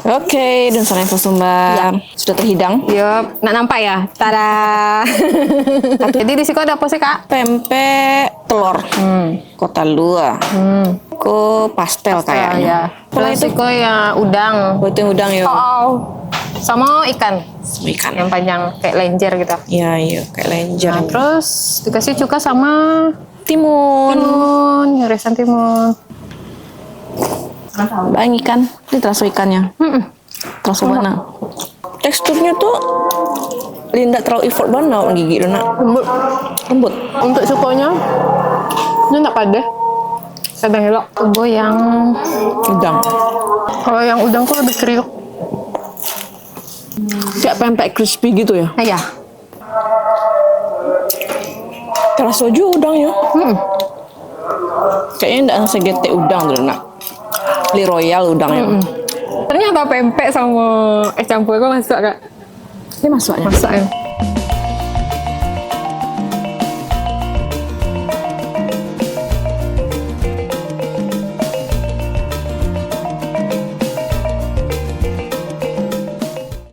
Oke, dan sarang Sumbar sudah terhidang. Yup, nak nampak ya? Tada. Jadi di situ ada apa sih kak? Pempek telur. Kota Lua. Ko pastel kayaknya. Ya. Terus itu ya udang. Oh, itu yang udang ya. Sama ikan. Ikan. Yang panjang kayak lenjer gitu. Iya, kayak lenjer. Nah, terus dikasih cuka sama timun. Irisan timun. Bang ikan, ini terasa ikannya. Terasa mana? Teksturnya tuh tidak terlalu effort banget gigi dan lembut. Untuk sukonya ini tak padah. Sedang elok. Tunggu yang Udang. kalau yang udang tuh lebih kriuk. Kayak pempek crispy gitu ya. Iya. Terasa juga udangnya. Kayaknya tidak segete udang dulu nak. Li Royal udangnya. Ternyata pempek sama es campur kok masuk kak. Ini masuknya. Masuk ya.